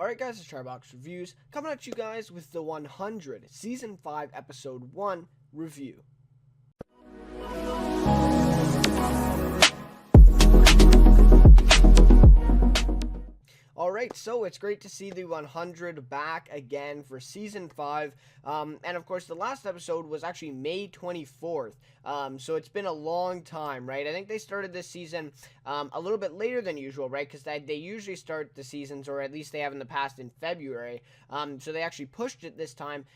Alright guys, it's Chatterbox Reviews, coming at you guys with the 100 Season 5 Episode 1 review. Alright, so it's great to see the 100 back again for Season 5, and of course the last episode was actually May 24th, so it's been a long time, right? I think they started this season a little bit later than usual, right? Because they usually start the seasons, or at least they have in the past, in February, so they actually pushed it this time,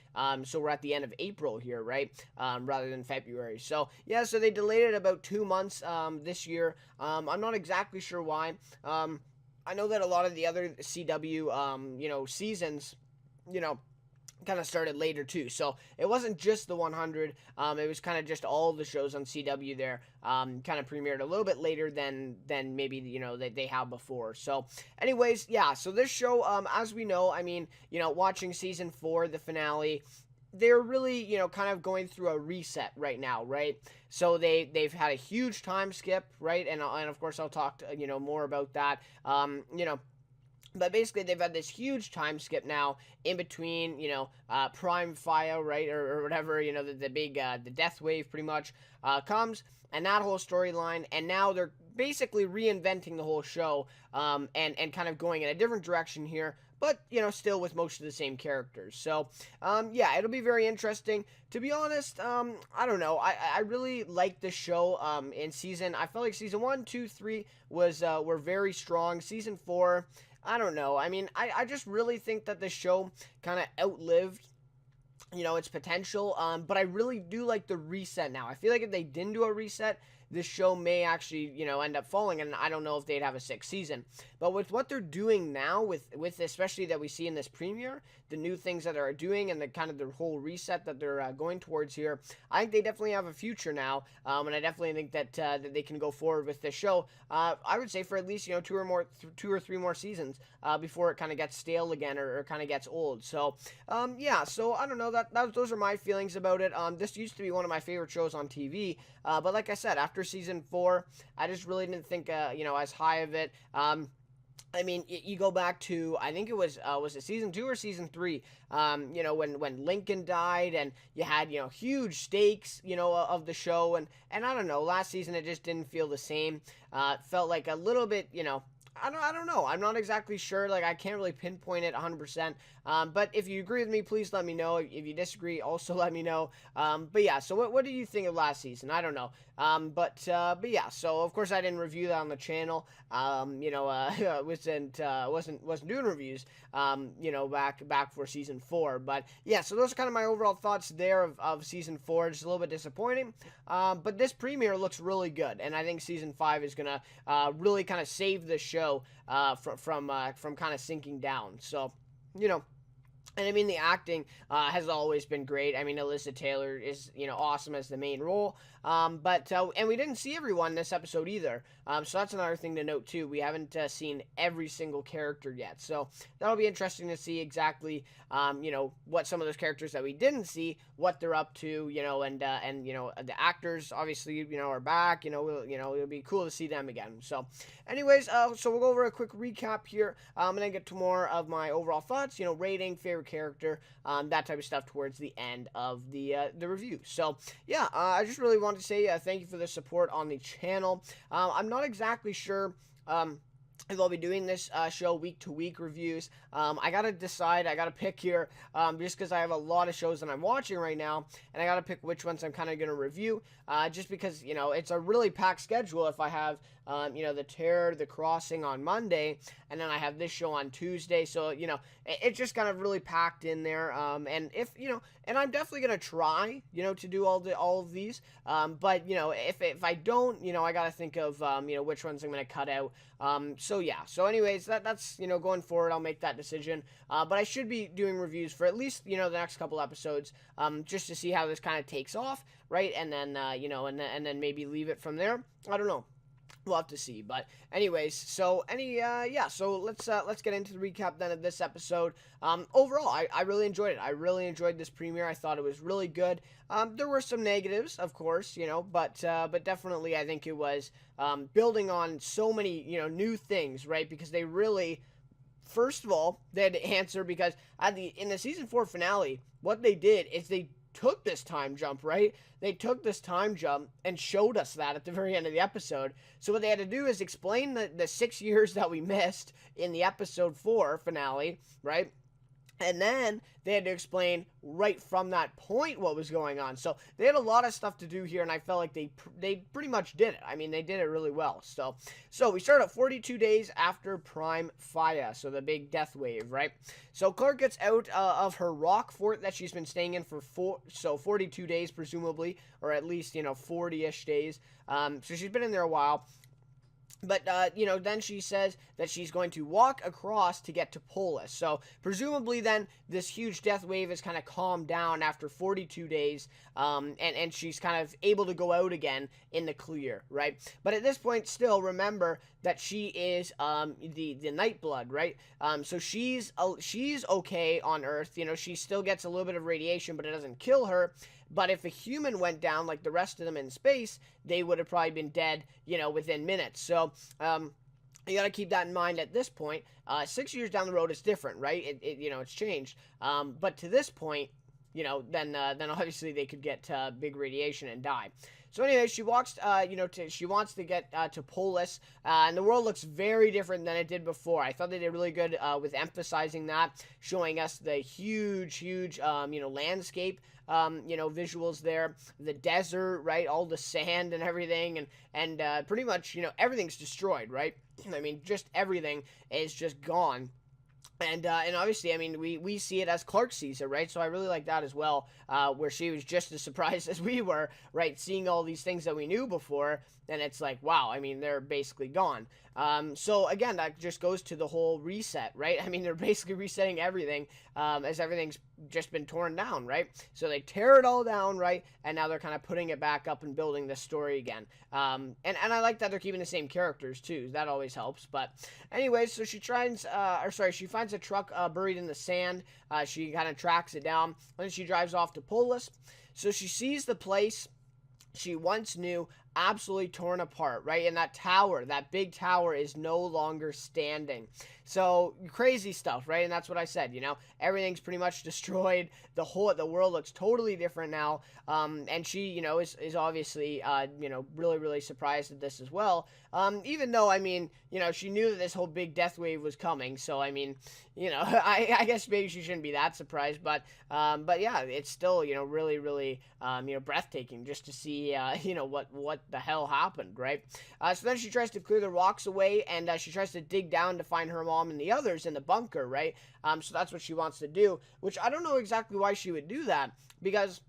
so we're at the end of April here, right? Rather than February. So, yeah, so they delayed it about 2 months this year. I'm not exactly sure why. I know that a lot of the other CW, seasons, kind of started later too. So it wasn't just the 100. It was kind of just all the shows on CW there, kind of premiered a little bit later than maybe, they have before. So anyways, yeah, so this show, as we know, I mean, watching season 4, the finale, they're really, kind of going through a reset right now, right? So they've had a huge time skip, right? And of course I'll talk to, more about that. But basically, they've had this huge time skip now in between, Prime Fire, right, or whatever, the big, the death wave pretty much comes, and that whole storyline, and now they're basically reinventing the whole show, and kind of going in a different direction here, but, still with most of the same characters. So, yeah, it'll be very interesting. To be honest, I don't know. I really liked the show in season. I felt like season 1, 2, 3 were very strong. Season 4, I don't know. I mean, I just really think that the show kind of outlived, its potential. But I really do like the reset now. I feel like if they didn't do a reset, this show may actually, end up falling, and I don't know if they'd have a 6th season. But with what they're doing now, with especially that we see in this premiere, the new things that they're doing, and the kind of the whole reset that they're going towards here, I think they definitely have a future now, and I definitely think that they can go forward with this show. I would say for at least 2 or 3 more seasons before it kind of gets stale again, or kind of gets old. So yeah, so I don't know, those are my feelings about it. This used to be one of my favorite shows on TV, but like I said, after season 4, I just really didn't think as high of it. I mean, you go back to, I think it was it season 2 or season 3, when Lincoln died, and you had, huge stakes, of the show, and I don't know, last season it just didn't feel the same. It felt like a little bit, I don't know. I'm not exactly sure. Like, I can't really pinpoint it 100%. But if you agree with me, please let me know. If you disagree, also let me know. But yeah, so what do you think of last season? I don't know. But yeah, so of course I didn't review that on the channel. Wasn't doing reviews, back for season 4. But yeah, so those are kind of my overall thoughts there of season 4. Just a little bit disappointing. But this premiere looks really good, and I think season 5 is gonna really kind of save the show from kind of sinking down. So, and I mean, the acting has always been great. I mean, Alyssa Taylor is, awesome as the main role. But we didn't see everyone this episode either. So that's another thing to note too. We haven't seen every single character yet. So that'll be interesting to see exactly, what some of those characters that we didn't see, what they're up to, and the actors obviously, are back. It'll be cool to see them again. So, anyways, so we'll go over a quick recap here. And then get to more of my overall thoughts. Rating, favorite character, that type of stuff towards the end of the review. So yeah, I just really want to say thank you for the support on the channel. I'm not exactly sure if I'll be doing this show week-to-week reviews. I gotta decide, I gotta pick here, just because I have a lot of shows that I'm watching right now, and I gotta pick which ones I'm kind of gonna review, just because, it's a really packed schedule if I have, The Terror, The Crossing on Monday, and then I have this show on Tuesday, so, it's just kind of really packed in there, and if, and I'm definitely gonna try, to do all of these, but, if I don't, I gotta think of, which ones I'm gonna cut out. So yeah, so anyways, that's, going forward, I'll make that decision, but I should be doing reviews for at least, the next couple episodes, just to see how this kind of takes off, right, and then, and then maybe leave it from there. I don't know. We'll have to see. But anyways, so so let's get into the recap then of this episode. Overall, I really enjoyed it. I really enjoyed this premiere. I thought it was really good. There were some negatives, of course, but definitely I think it was building on so many, new things, right? Because they really first of all, they had to answer because in the season 4 finale, what they did is they took this time jump, right? They took this time jump and showed us that at the very end of the episode. So what they had to do is explain the 6 years that we missed in the episode 4 finale, right? And then they had to explain right from that point what was going on. So they had a lot of stuff to do here, and I felt like they pretty much did it. I mean, they did it really well. So we start at 42 days after Prime Faya, so the big death wave, right? So Clark gets out of her rock fort that she's been staying in for 42 days, presumably, or at least, 40-ish days. So she's been in there a while. But, then she says that she's going to walk across to get to Polis. So, presumably then, this huge death wave is kind of calmed down after 42 days, and she's kind of able to go out again in the clear, right? But at this point, still, remember that she is the Nightblood, right? So she's okay on Earth. She still gets a little bit of radiation, but it doesn't kill her. But if a human went down, like the rest of them in space, they would have probably been dead, within minutes. So, you got to keep that in mind at this point. 6 years down the road, it's different, right? It's changed. But to this point, then obviously they could get big radiation and die. So anyway, she walks, she wants to get to Polis, and the world looks very different than it did before. I thought they did really good with emphasizing that, showing us the huge, landscape, visuals there, the desert, right, all the sand and everything, and pretty much, everything's destroyed, right? I mean, just everything is just gone. And obviously, I mean, we see it as Clark sees it, right? So I really like that as well, where she was just as surprised as we were, right? Seeing all these things that we knew before, and it's like, wow, I mean, they're basically gone. So again, that just goes to the whole reset, right? I mean, they're basically resetting everything, as everything's just been torn down, right? So they tear it all down, right? And now they're kind of putting it back up and building this story again. And I like that they're keeping the same characters too. That always helps. But anyways, so she finds a truck buried in the sand. She kind of tracks it down. Then she drives off to Polis. So she sees the place she once knew absolutely torn apart, right? And that tower, that big tower, is no longer standing. So crazy stuff, right? And that's what I said, everything's pretty much destroyed. The world looks totally different now. And she, is obviously, really, really surprised at this as well. Even though, I mean, she knew that this whole big death wave was coming. So, I mean, I guess maybe she shouldn't be that surprised, but yeah, it's still, really, really, breathtaking just to see, what the hell happened, right? So then she tries to clear the rocks away, and she tries to dig down to find her mom and the others in the bunker, right? So that's what she wants to do, which I don't know exactly why she would do that, because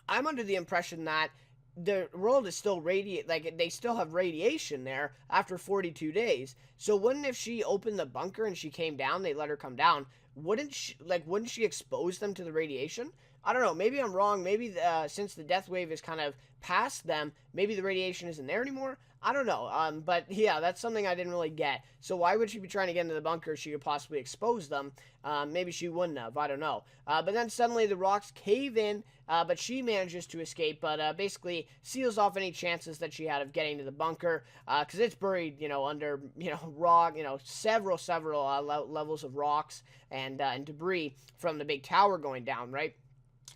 I'm under the impression that the world is still they still have radiation there after 42 days. So wouldn't, if she opened the bunker and she came down, they let her come down, wouldn't she expose them to the radiation? I don't know, maybe I'm wrong. Maybe since the death wave is kind of past them, maybe the radiation isn't there anymore. I don't know, but yeah, that's something I didn't really get. So why would she be trying to get into the bunker if she could possibly expose them? Maybe she wouldn't have, I don't know. But then suddenly the rocks cave in, but she manages to escape, but basically seals off any chances that she had of getting to the bunker, because it's buried, under, rock, several levels of rocks and debris from the big tower going down, right?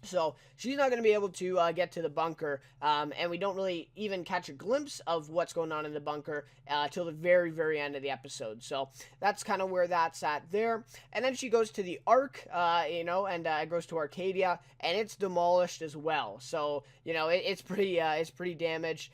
So she's not going to be able to get to the bunker, and we don't really even catch a glimpse of what's going on in the bunker till the very, very end of the episode. So that's kind of where that's at there. And then she goes to the Ark, and it goes to Arcadia, and it's demolished as well. So it's pretty damaged,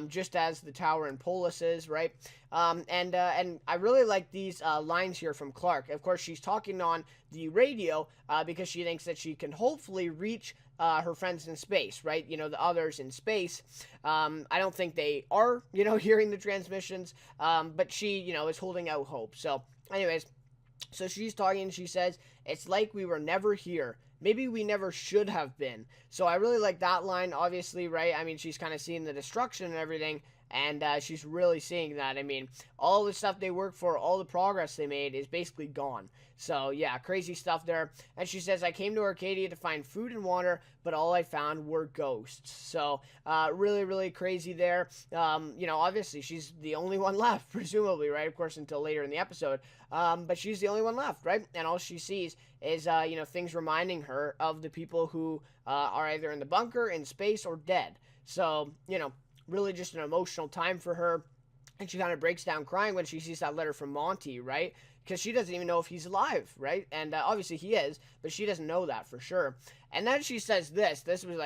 just as the tower in Polis is, right? And I really like these lines here from Clark. Of course, she's talking on the radio because she thinks that she can hopefully reach her friends in space, right? The others in space. I don't think they are, hearing the transmissions, but she, is holding out hope. So anyways, so she's talking and she says, "It's like we were never here. Maybe we never should have been." So I really like that line, obviously, right? I mean, she's kind of seeing the destruction and everything, and she's really seeing that. I mean, all the stuff they worked for, all the progress they made is basically gone. So yeah, crazy stuff there. And she says, I came to Arcadia to find food and water, but all I found were ghosts. So really, really crazy there. Obviously she's the only one left, presumably, right? Of course, until later in the episode. But she's the only one left, right? And all she sees is, things reminding her of the people who are either in the bunker, in space, or dead. So, really just an emotional time for her. And she kind of breaks down crying when she sees that letter from Monty, right? Because she doesn't even know if he's alive, right? And obviously he is, but she doesn't know that for sure. And then she says this. This was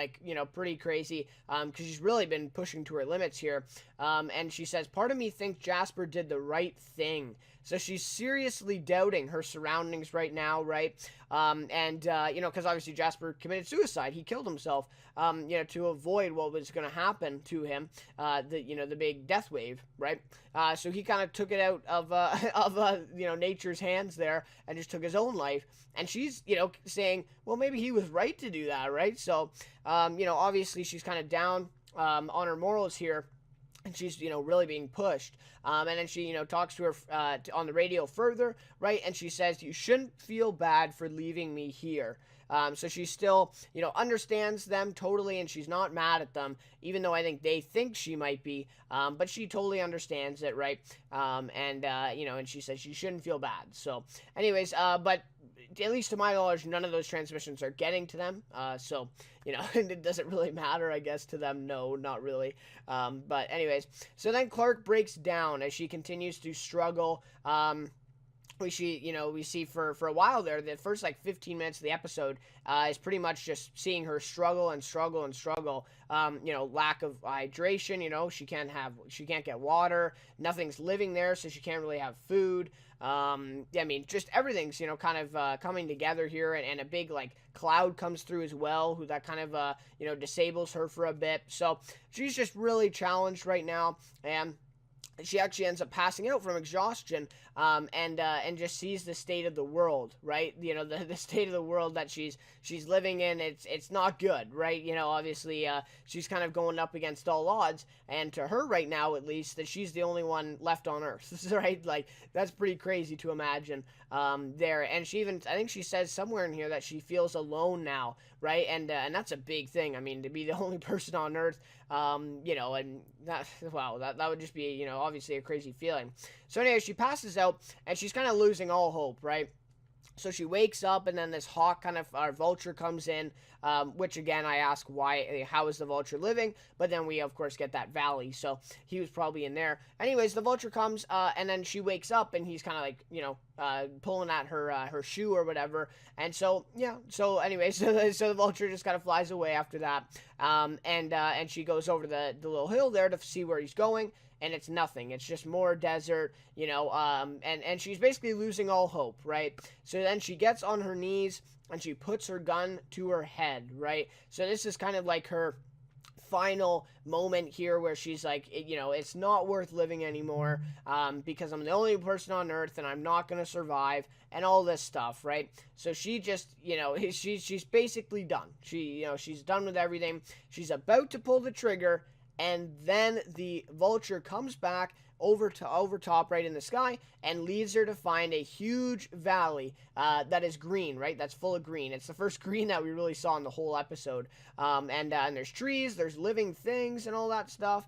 pretty crazy because she's really been pushing to her limits here. And she says, part of me thinks Jasper did the right thing. So she's seriously doubting her surroundings right now, right? Because obviously Jasper committed suicide. He killed himself, to avoid what was going to happen to him, the big death wave, right? So he kind of took it out of nature's hands there and just took his own life. And she's, saying, well, maybe he was right to do that, right? So, obviously she's kind of down on her morals here. And she's, really being pushed. And then she, talks to her on the radio further, right? And she says, you shouldn't feel bad for leaving me here. So she still, understands them totally, and she's not mad at them, even though I think they think she might be. But she totally understands it, right? And she says she shouldn't feel bad. So anyways, but at least to my knowledge, none of those transmissions are getting to them. So, it doesn't really matter, I guess, to them. No, not really. But anyways, so then Clark breaks down as she continues to struggle. We see for a while there, the first 15 minutes of the episode is pretty much just seeing her struggle and struggle and struggle. Lack of hydration, she can't get water, nothing's living there, so she can't really have food. Just everything's, kind of coming together here, and a big cloud comes through as well, who that kind of disables her for a bit. So she's just really challenged right now, and she actually ends up passing out from exhaustion, and just sees the state of the world, right? The state of the world that she's living in. It's not good, right? Obviously, she's kind of going up against all odds, and to her right now, at least, that she's the only one left on Earth, right? That's pretty crazy to imagine there. And she even, I think she says somewhere in here that she feels alone now, right? And that's a big thing. I mean, to be the only person on Earth, and that would just be, obviously a crazy feeling. So anyway, she passes out, and she's kind of losing all hope, right? So she wakes up, and then this hawk our vulture comes in, which again, I ask how is the vulture living? But then we, of course, get that valley, so he was probably in there. Anyways, the vulture comes, and then she wakes up, and he's kind of pulling at her shoe or whatever. And so, yeah, so anyways, so the vulture just kind of flies away after that. And she goes over the little hill there to see where he's going. And it's nothing. It's just more desert, and she's basically losing all hope, right? So then she gets on her knees, and she puts her gun to her head, right? So this is kind of like her final moment here where she's like, it's not worth living anymore, because I'm the only person on Earth, and I'm not going to survive, and all this stuff, right? So she just, she's basically done. She's done with everything. She's about to pull the trigger, and then the vulture comes back over top right in the sky and leads her to find a huge valley that is green, right? That's full of green. It's the first green that we really saw in the whole episode. And there's trees, there's living things and all that stuff.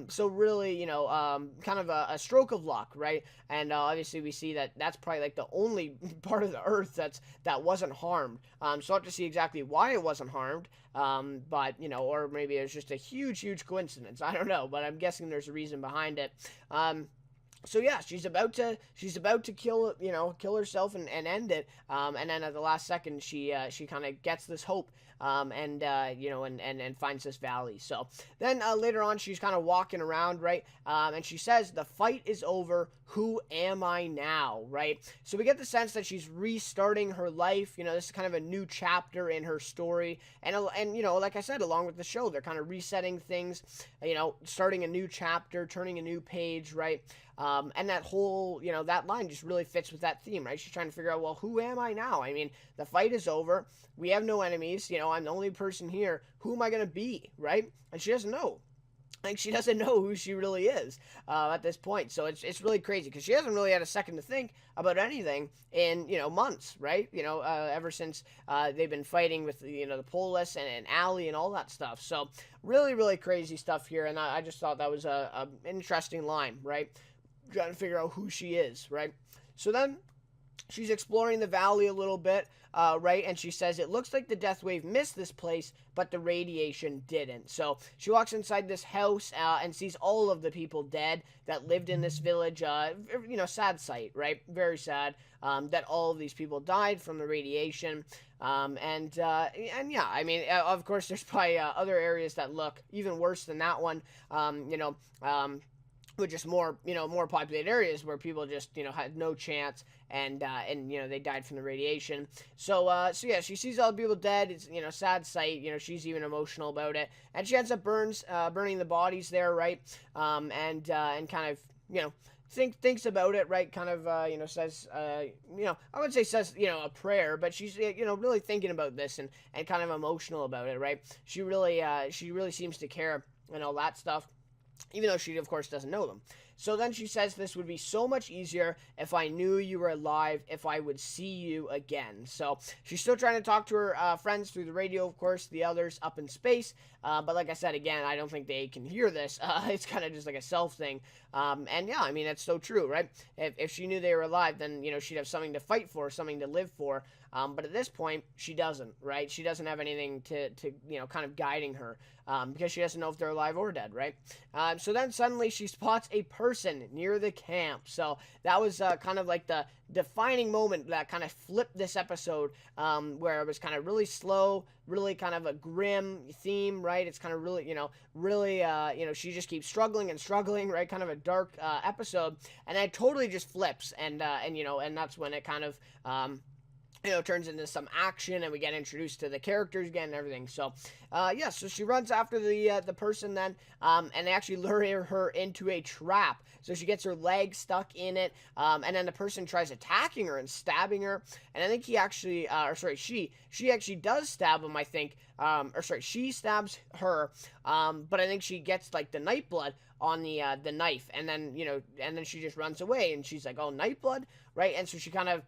So really, kind of a stroke of luck, right? And obviously we see that that's probably the only part of the Earth that wasn't harmed. So I'll have to see exactly why it wasn't harmed. But, or maybe it was just a huge coincidence. I don't know, but I'm guessing there's a reason behind it. So yeah, she's about to kill herself and end it. And then at the last second, she kind of gets this hope, and finds this valley. So then later on, she's kind of walking around, right? And she says, "The fight is over. Who am I now?" Right? So we get the sense that she's restarting her life. This is kind of a new chapter in her story. And like I said, along with the show, they're kind of resetting things. Starting a new chapter, turning a new page, right? And that whole, that line just really fits with that theme, right? She's trying to figure out, well, who am I now? I mean, the fight is over. We have no enemies. I'm the only person here. Who am I going to be, right? And she doesn't know. like she doesn't know who she really is at this point. So it's really crazy because she hasn't really had a second to think about anything in months, right? Ever since they've been fighting with the Polis and Allie and all that stuff. So really really crazy stuff here, and I just thought that was a interesting line, right? Trying to figure out who she is, right? So then she's exploring the valley a little bit, right? And she says, it looks like the death wave missed this place, but the radiation didn't. So she walks inside this house and sees all of the people dead that lived in this village. Sad sight, right? Very sad that all of these people died from the radiation. And yeah, I mean, of course, there's probably other areas that look even worse than that one. With just more populated areas where people just had no chance, and they died from the radiation. So yeah, she sees all the people dead. It's sad sight. She's even emotional about it, and she ends up burning the bodies there, right? And kind of thinks about it, right? Kind of says I would say says a prayer, but she's really thinking about this and kind of emotional about it, right? She really seems to care and all that stuff, even though she, of course, doesn't know them. So then she says, this would be so much easier if I knew you were alive, if I would see you again. So she's still trying to talk to her friends through the radio, of course, the others up in space. But like I said, again, I don't think they can hear this. It's kind of just like a self thing. And yeah, I mean, that's so true, right? If she knew they were alive, then, she'd have something to fight for, something to live for. But at this point, she doesn't, right? She doesn't have anything to kind of guiding her, because she doesn't know if they're alive or dead, right? So then suddenly she spots a person near the camp. So that was kind of like the defining moment that kind of flipped this episode, where it was kind of really slow, really kind of a grim theme, right? It's kind of really, she just keeps struggling and struggling, right? Kind of a dark episode, and it totally just flips, and that's when it kind of turns into some action, and we get introduced to the characters again and everything. So, yeah, so she runs after the person then, and they actually lure her into a trap. So she gets her leg stuck in it, and then the person tries attacking her and stabbing her, and I think he actually, she actually does stab him, I think, she stabs her, but I think she gets, like, the night blood on the knife, and then, and then she just runs away, and she's like, oh, night blood, right? And so she kind of,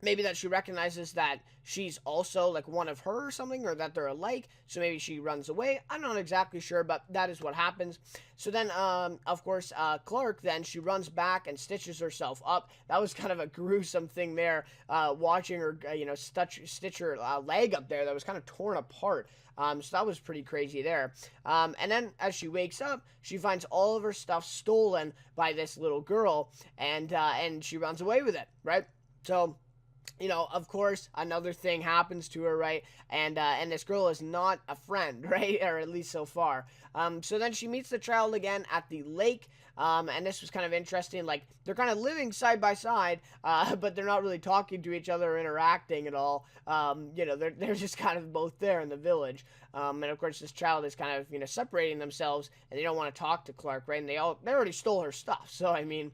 maybe that she recognizes that she's also like one of her or something, or that they're alike, so maybe she runs away. I'm not exactly sure, but that is what happens. So then, of course, Clark, then she runs back and stitches herself up. That was kind of a gruesome thing there, watching her, stitch her leg up there that was kind of torn apart. So that was pretty crazy there. And then as she wakes up, she finds all of her stuff stolen by this little girl, and she runs away with it, right? So, of course, another thing happens to her, right? And this girl is not a friend, right? Or at least so far. So then she meets the child again at the lake. And this was kind of interesting. Like, they're kind of living side by side, but they're not really talking to each other or interacting at all. They're just kind of both there in the village. And of course, this child is kind of, separating themselves, and they don't want to talk to Clark, right? And they already stole her stuff. So, I mean,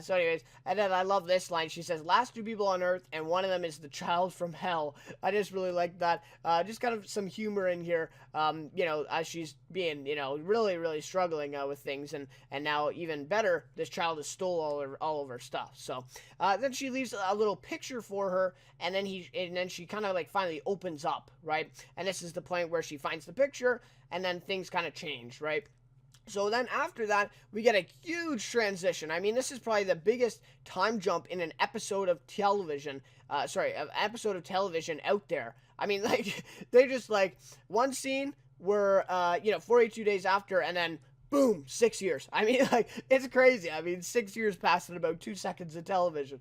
so anyways, and then I love this line. She says, last two people on Earth, and one of them is the child from hell. I just really like that. Just kind of some humor in here, as she's being, really, really struggling with things. And now, even better, this child has stole all of her stuff. So, then she leaves a little picture for her, and then she kind of like finally opens up, right? And this is the point where she finds the picture, and then things kind of change, right? So then after that, we get a huge transition. I mean, this is probably the biggest time jump in an episode of television. An episode of television out there. I mean, like, they just, like, one scene where, 42 days after, and then boom, 6 years. I mean, like, it's crazy. I mean, 6 years passed in about 2 seconds of television.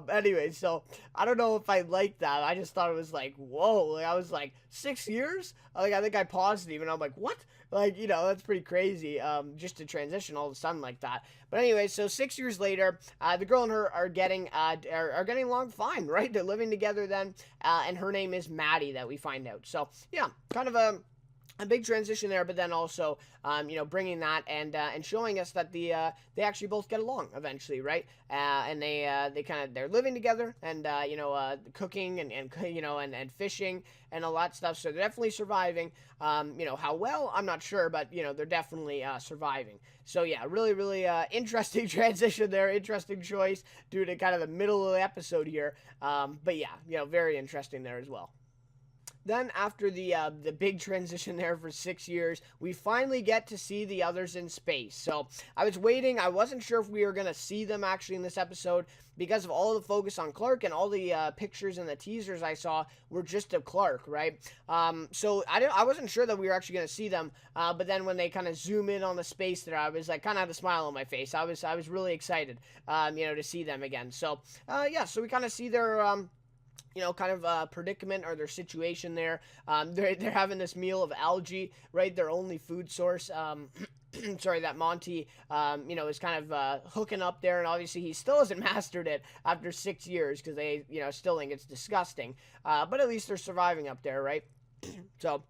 Anyway, so I don't know if I like that. I just thought it was like, whoa. Like, I was like, 6 years? Like, I think I paused it even. I'm like, what? Like, that's pretty crazy, just to transition all of a sudden like that. But anyway, so 6 years later, the girl and her are getting along fine, right? They're living together then, and her name is Maddie that we find out. So, yeah, kind of a a big transition there, but then also, bringing that and showing us that they actually both get along eventually, right? And they're living together and cooking and fishing and all that stuff. So they're definitely surviving. How well, I'm not sure, but they're definitely surviving. So yeah, really, really interesting transition there, interesting choice due to kind of the middle of the episode here. But yeah, very interesting there as well. Then after the big transition there for 6 years, we finally get to see the others in space. So I was waiting. I wasn't sure if we were gonna see them actually in this episode because of all the focus on Clark and all the pictures and the teasers I saw were just of Clark, right? So I wasn't sure that we were actually gonna see them. But then when they kind of zoom in on the space there, I was like kind of had a smile on my face. I was really excited, to see them again. So so we kind of see their predicament or their situation there. They're having this meal of algae, right? Their only food source. Sorry, that Monty, is kind of hooking up there, and obviously he still hasn't mastered it after 6 years because they, still think it's disgusting. But at least they're surviving up there, right? So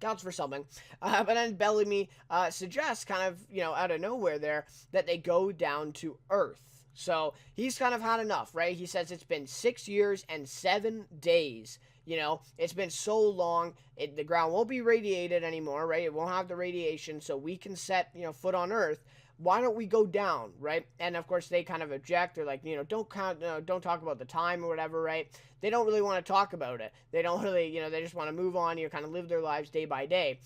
counts for something. But then Bellamy suggests kind of, out of nowhere there that they go down to Earth. So he's kind of had enough, right? He says it's been 6 years and 7 days. It's been so long. The ground won't be radiated anymore, right? It won't have the radiation, so we can set, foot on Earth. Why don't we go down, right? And of course they kind of object. They're like, don't talk about the time or whatever, right? They don't really want to talk about it. They don't really, they just want to move on, kind of live their lives day by day.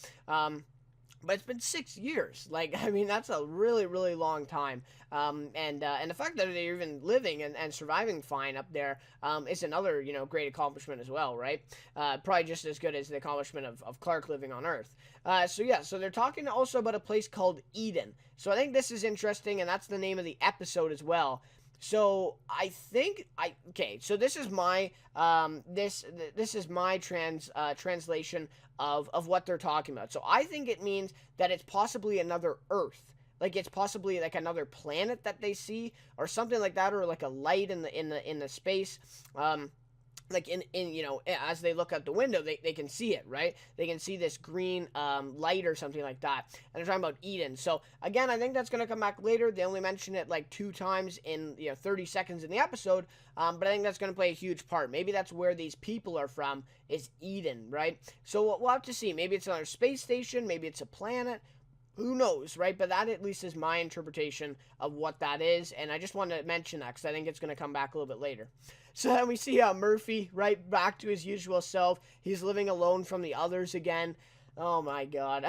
But it's been 6 years. That's a really, really long time. And the fact that they're even living and surviving fine up there is another, great accomplishment as well, right? Probably just as good as the accomplishment of Clark living on Earth. So they're talking also about a place called Eden. So I think this is interesting, and that's the name of the episode as well. So I think so this is my this is my translation of what they're talking about. So I think it means that it's possibly another Earth. Like it's possibly like another planet that they see or something like that, or like a light in the space. Like in as they look out the window, they can see it, right? They can see this green light or something like that. And they're talking about Eden. So again, I think that's going to come back later. They only mention it like 2 times in 30 seconds in the episode. But I think that's going to play a huge part. Maybe that's where these people are from, is Eden, right? So we'll have to see. Maybe it's another space station. Maybe it's a planet. Who knows, right? But that at least is my interpretation of what that is. And I just wanted to mention that because I think it's going to come back a little bit later. So then we see Murphy, right, back to his usual self. He's living alone from the others again. Oh, my God.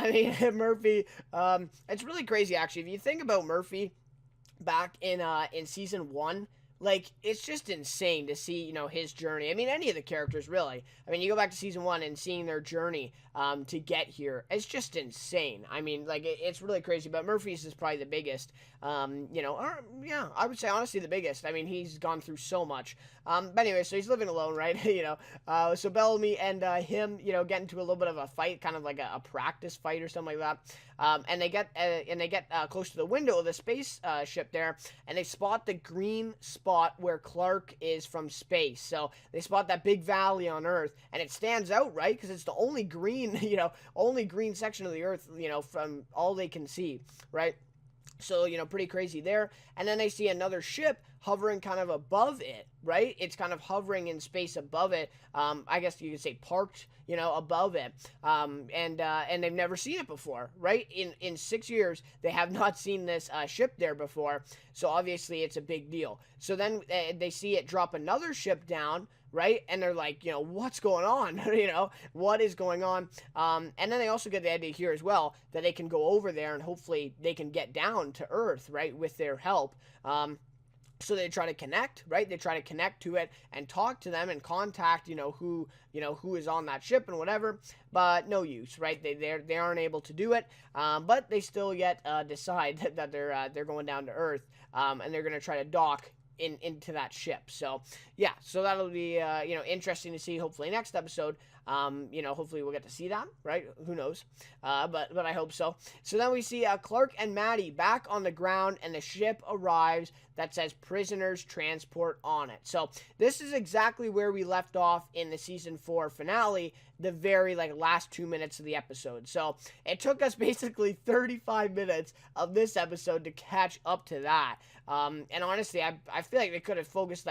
Murphy, it's really crazy, actually. If you think about Murphy back in Season 1, like, it's just insane to see, his journey. Any of the characters, really. You go back to Season 1 and seeing their journey to get here. It's just insane. It's really crazy. But Murphy's is probably the biggest. I would say, honestly, the biggest. He's gone through so much. But anyway, so he's living alone, right? So Bellamy and him, get into a little bit of a fight, kind of like a practice fight or something like that. And they get close to the window of the space ship there, and they spot the green spot where Clark is from space. So they spot that big valley on Earth, and it stands out, right? Because it's the only green, only green section of the Earth, from all they can see, right? So, pretty crazy there. And then they see another ship hovering kind of above it, right? It's kind of hovering in space above it. I guess you could say parked, above it. And they've never seen it before, right? In 6 years, they have not seen this ship there before. So obviously it's a big deal. So then they see it drop another ship down, right? And they're like, what's going on? What is going on? And then they also get the idea here as well that they can go over there and hopefully they can get down to Earth, right, with their help. So they try to connect, right? They try to connect to it and talk to them and contact, who is on that ship and whatever, but no use, right? They aren't able to do it, but they still yet decide that they're going down to Earth, and they're gonna try to dock into that ship. So yeah, so that'll be interesting to see. Hopefully next episode. Hopefully we'll get to see that, right? Who knows? But I hope so. So then we see Clark and Maddie back on the ground, and the ship arrives that says prisoners transport on it. So this is exactly where we left off in the season 4 finale, the very last 2 minutes of the episode. So it took us basically 35 minutes of this episode to catch up to that. And honestly, I feel like they could have focused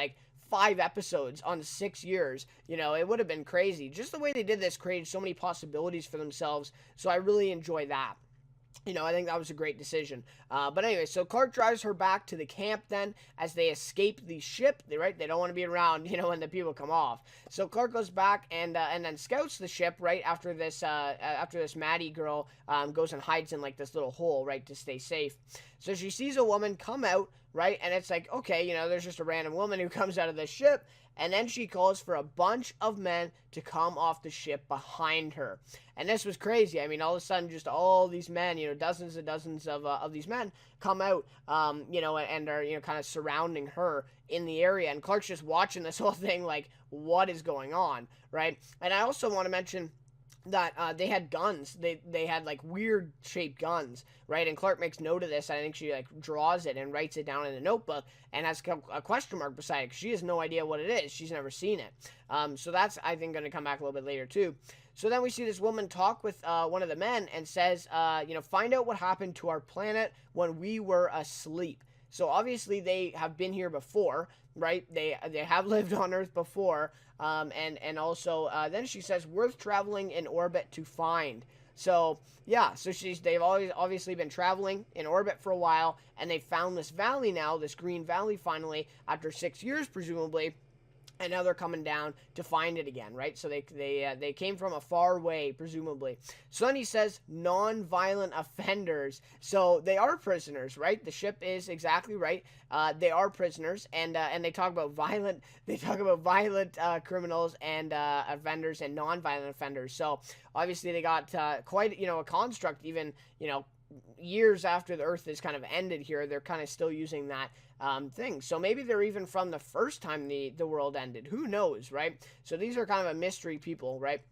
5 episodes on 6 years. It would have been crazy. Just the way they did this created so many possibilities for themselves. So I really enjoy that. I think that was a great decision. But anyway, so Clark drives her back to the camp then as they escape the ship. They don't want to be around, when the people come off. So Clark goes back and then scouts the ship right after this Maddie girl goes and hides in this little hole, right, to stay safe. So she sees a woman come out, right, and it's okay, there's just a random woman who comes out of the ship. And then she calls for a bunch of men to come off the ship behind her. And this was crazy. I mean, all of a sudden, just all these men, dozens and dozens of these men come out, and are, kind of surrounding her in the area. And Clark's just watching this whole thing what is going on, right? And I also want to mention that they had guns. They had weird shaped guns, right? And Clark makes note of this. I think she draws it and writes it down in a notebook and has a question mark beside it because she has no idea what it is. She's never seen it. So that's, I think, going to come back a little bit later too. So then we see this woman talk with one of the men and says, find out what happened to our planet when we were asleep. So obviously they have been here before, right? They have lived on Earth before. And also then she says worth traveling in orbit to find. So yeah, so they've always obviously been traveling in orbit for a while, and they found this valley now, this green valley finally after 6 years presumably. And now they're coming down to find it again, right? So they came from a far way, presumably. So then he says non-violent offenders. So they are prisoners, right? The ship is exactly right. They are prisoners, and they talk about violent. They talk about violent criminals and offenders and non-violent offenders. So obviously they got quite a construct, even years after the Earth is kind of ended here. They're kind of still using that thing. So maybe they're even from the first time the world ended. Who knows, right? So these are kind of a mystery people, right?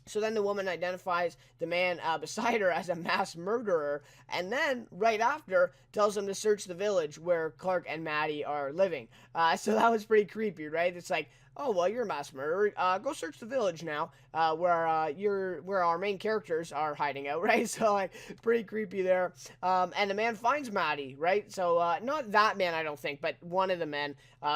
So then the woman identifies the man beside her as a mass murderer, and then right after tells him to search the village where Clark and Maddie are living. So that was pretty creepy, right? It's oh, well, you're a mass murderer. Go search the village now, where our main characters are hiding out, right? So pretty creepy there. And the man finds Maddie, right? So not that man, I don't think, but one of the men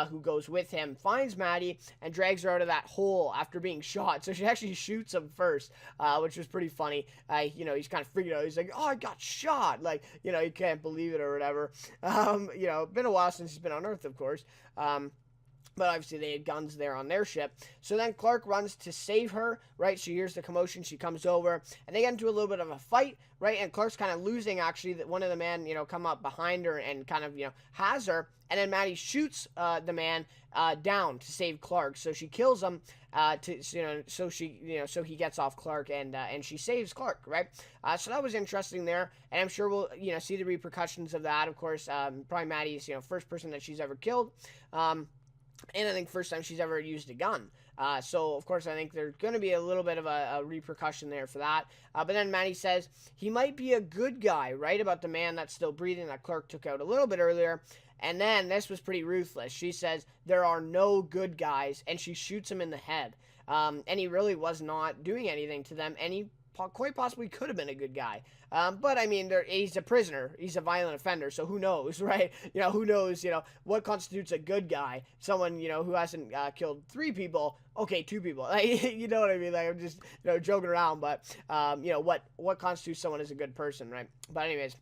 who goes with him finds Maddie and drags her out of that hole after being shot. So she actually shoots him first, which was pretty funny. He's kind of freaking out. He's like, oh, I got shot. He can't believe it or whatever. Been a while since he's been on Earth, of course. But obviously they had guns there on their ship. So then Clark runs to save her, right? She hears the commotion. She comes over, and they get into a little bit of a fight, right? And Clark's kind of losing, actually. That one of the men, come up behind her and kind of, has her. And then Maddie shoots the man down to save Clark. So she kills him, so he gets off Clark, and she saves Clark, right? So that was interesting there. And I'm sure we'll, see the repercussions of that. Of course, probably Maddie's, first person that she's ever killed. And I think first time she's ever used a gun. So, of course, I think there's going to be a little bit of a repercussion there for that. But then Maddie says he might be a good guy, right, about the man that's still breathing that Clark took out a little bit earlier. And then this was pretty ruthless. She says there are no good guys, and she shoots him in the head. And he really was not doing anything to them, and he quite possibly could have been a good guy. But I mean, he's a prisoner. He's a violent offender. So who knows, right? Who knows, what constitutes a good guy? Someone, who hasn't killed 3 people. Okay, 2 people. You know what I mean? I'm just, joking around. But, what constitutes someone as a good person, right? But anyways,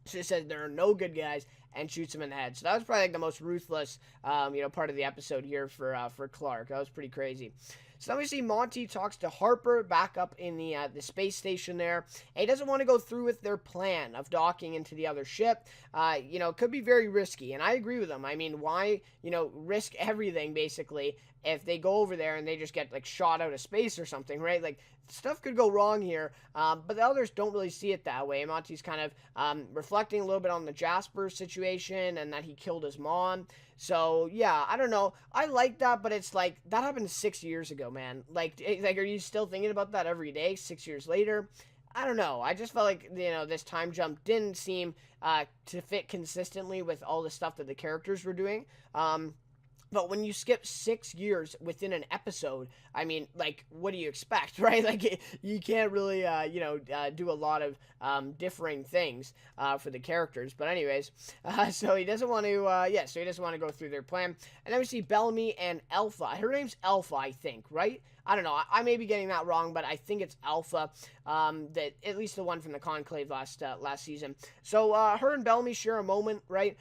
she says there are no good guys and shoots him in the head. So that was probably the most ruthless, part of the episode here for Clark. That was pretty crazy. So then we see Monty talks to Harper back up in the space station there. And he doesn't want to go through with their plan of docking into the other ship. It could be very risky. And I agree with him. I mean, why, risk everything basically if they go over there and they just get like shot out of space or something, right? Like stuff could go wrong here, but the others don't really see it that way. Monty's kind of reflecting a little bit on the Jasper situation and that he killed his mom. So yeah, I don't know. I like that, but it's like that happened 6 years ago, man. Like are you still thinking about that every day, 6 years later? I don't know. I just felt like, this time jump didn't seem to fit consistently with all the stuff that the characters were doing. But when you skip 6 years within an episode, I mean, like, what do you expect, right? Like, you can't really, do a lot of differing things for the characters. But anyways, so he doesn't want to, so he doesn't want to go through their plan. And then we see Bellamy and Alpha. Her name's Alpha, I think, right? I don't know. I may be getting that wrong, but I think it's Alpha. That at least the one from the Conclave last season. So her and Bellamy share a moment, right?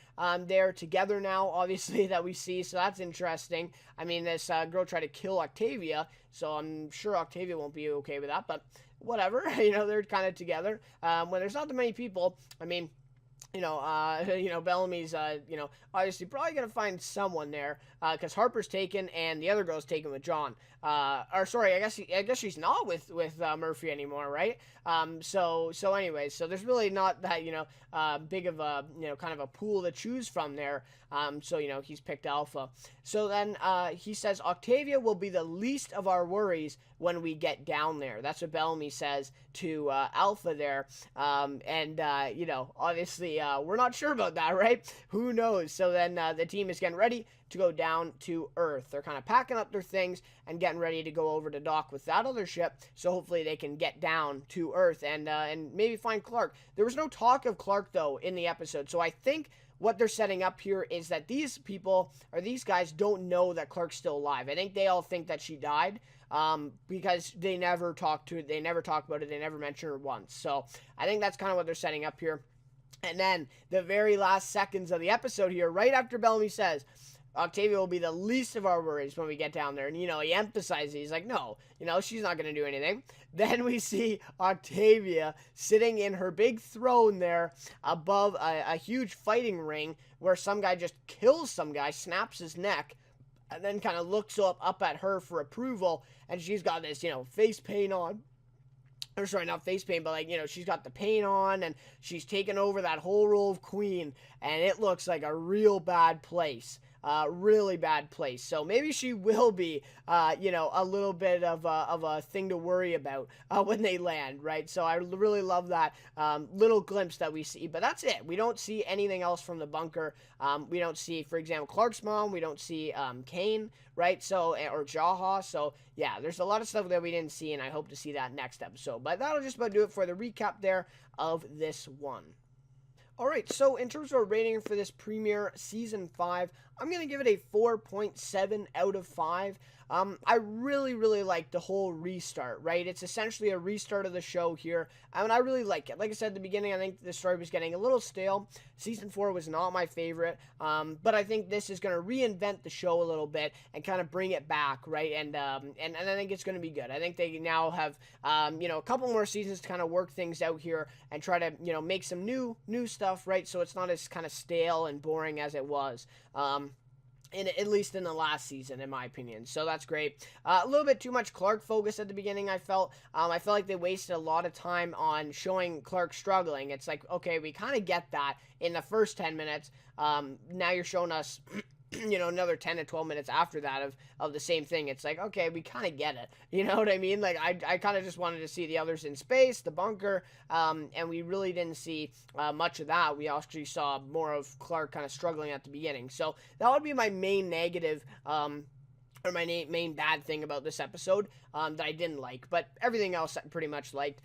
They're together now, obviously, that we see. So that's interesting. I mean, this girl tried to kill Octavia, so I'm sure Octavia won't be okay with that. But whatever, they're kind of together. When there's not that many people, I mean. Bellamy's, obviously probably going to find someone there, because Harper's taken and the other girl's taken with John. I guess she's not with Murphy anymore, right? So anyways, so there's really not that, big of a, kind of a pool to choose from there. So he's picked Alpha. So then, he says, Octavia will be the least of our worries when we get down there. That's what Bellamy says to, Alpha there. Obviously, we're not sure about that, right? Who knows? So then, the team is getting ready to go down to Earth. They're kind of packing up their things and getting ready to go over to dock with that other ship, so hopefully they can get down to Earth and maybe find Clark. There was no talk of Clark, though, in the episode, so I think what they're setting up here is that these people, or these guys, don't know that Clark's still alive. I think they all think that she died, because they never talk about it, they never mention her once. So I think that's kind of what they're setting up here. And then the very last seconds of the episode here, right after Bellamy says, Octavia will be the least of our worries when we get down there. And, he emphasizes, he's like, no, she's not going to do anything. Then we see Octavia sitting in her big throne there above a huge fighting ring where some guy just kills some guy, snaps his neck, and then kind of looks up at her for approval. And she's got this, face paint on. Or sorry, not face paint, but she's got the paint on and she's taken over that whole role of queen. And it looks like a real bad place. Really bad place. So maybe she will be, a little bit of a thing to worry about when they land, right? So I really love that little glimpse that we see. But that's it. We don't see anything else from the bunker. We don't see, for example, Clark's mom. We don't see Kane, right? So, or Jaha. So, yeah, there's a lot of stuff that we didn't see, and I hope to see that next episode. But that'll just about do it for the recap there of this one. Alright, so in terms of a rating for this premiere Season 5, I'm going to give it a 4.7 out of 5. I really, really like the whole restart, right? It's essentially a restart of the show here, and I really like it. Like I said at the beginning, I think the story was getting a little stale. Season 4 was not my favorite, but I think this is going to reinvent the show a little bit and kind of bring it back, right? And I think it's going to be good. I think they now have, a couple more seasons to kind of work things out here and try to, make some new stuff, right? So it's not as kind of stale and boring as it was. At least in the last season, in my opinion. So that's great. A little bit too much Clark focus at the beginning, I felt. I felt like they wasted a lot of time on showing Clark struggling. It's like, okay, we kind of get that in the first 10 minutes. Now you're showing us, another 10 to 12 minutes after that of the same thing. It's like, okay, we kind of get it. You know what I mean? Like, I kind of just wanted to see the others in space, the bunker, and we really didn't see much of that. We actually saw more of Clark kind of struggling at the beginning. So that would be my main negative, or my main bad thing about this episode that I didn't like. But everything else I pretty much liked.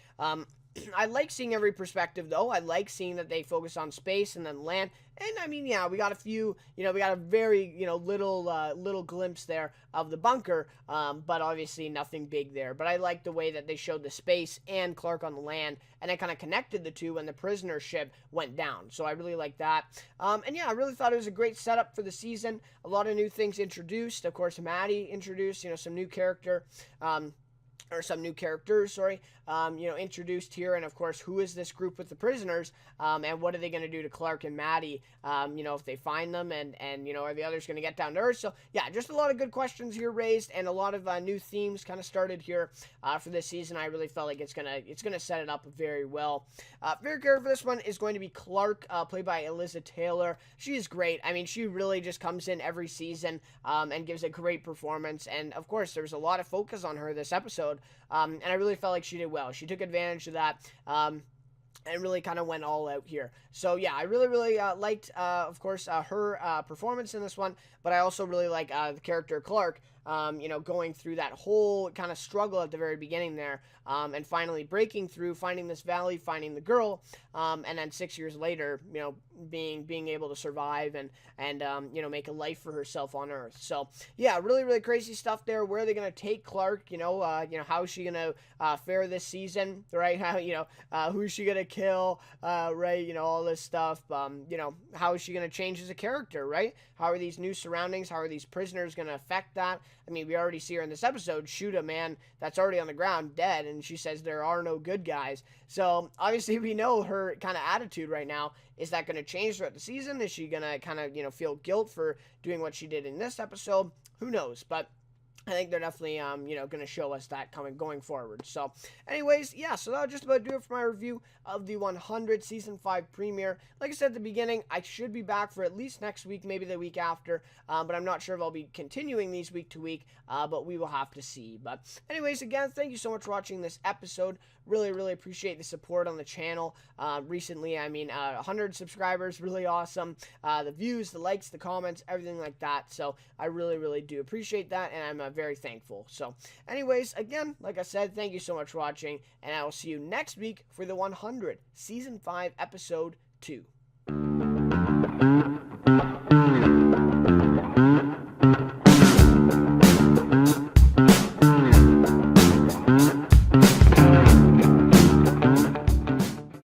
I like seeing every perspective, though. I like seeing that they focus on space and then land. And, I mean, yeah, we got a few, we got a very, little glimpse there of the bunker, but obviously nothing big there. But I like the way that they showed the space and Clark on the land, and they kind of connected the two when the prisoner ship went down. So I really like that. And, yeah, I really thought it was a great setup for the season. A lot of new things introduced. Of course, Maddie introduced, some new character. or some new characters, sorry, introduced here. And of course, who is this group with the prisoners, and what are they going to do to Clark and Maddie, if they find them, and are the others going to get down to Earth? So yeah, just a lot of good questions here raised, and a lot of new themes kind of started here for this season. I really felt like it's gonna set it up very well. Favorite character for this one is going to be Clark, played by Eliza Taylor. She is great. I mean, she really just comes in every season and gives a great performance, and of course, there's a lot of focus on her this episode. And I really felt like she did well. She took advantage of that, and really kind of went all out here. So yeah, I really liked, of course, her performance in this one, but I also really like the character Clark, going through that whole kind of struggle at the very beginning there, and finally breaking through, finding this valley, finding the girl, and then 6 years later, being able to survive and make a life for herself on Earth. So yeah, really crazy stuff there. Where are they going to take Clark? How is she going to fare this season, right? How, who is she going to kill, right? All this stuff. How is she going to change as a character, right? How are these new surroundings? How are these prisoners going to affect that? I mean, we already see her in this episode shoot a man that's already on the ground dead, and she says there are no good guys. So obviously we know her kind of attitude right now. Is that going to change throughout the season? Is she going to kind of, feel guilt for doing what she did in this episode? Who knows? But I think they're definitely, going to show us that going forward. So, anyways, yeah, so that'll just about do it for my review of the 100 Season 5 premiere. Like I said at the beginning, I should be back for at least next week, maybe the week after, but I'm not sure if I'll be continuing these week to week, but we will have to see. But anyways, again, thank you so much for watching this episode. Really appreciate the support on the channel. Recently, 100 subscribers, really awesome. The views, the likes, the comments, everything like that. So I really do appreciate that, and I'm very thankful. So anyways, again, like I said, thank you so much for watching, and I will see you next week for the 100 Season 5 Episode 2.